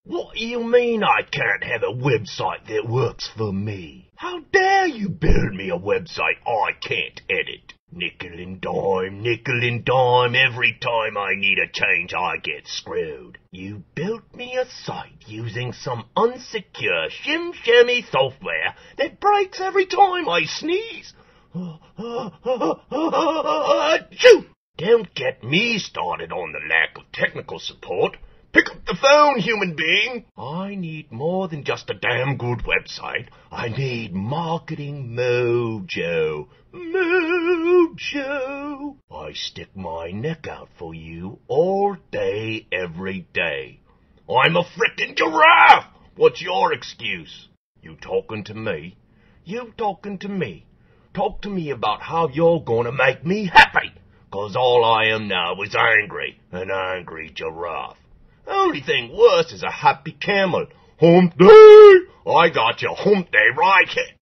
What do you mean I can't have a website that works for me? How dare you build me a website I can't edit? Nickel and dime, every time I need a change I get screwed. You built me a site using some unsecure shim-shammy software that breaks every time I sneeze. Achoo! Don't get me started on the lack of technical support. Pick up the phone, human being. I need more than just a damn good website. I need marketing mojo. Mojo. I stick my neck out for you all day, every day. I'm a frickin' giraffe. What's your excuse? You talking to me? You talking to me? Talk to me about how you're gonna make me happy. 'Cause all I am now is angry, an angry giraffe. Only thing worse is a happy camel. Hump day! I got your hump day right here.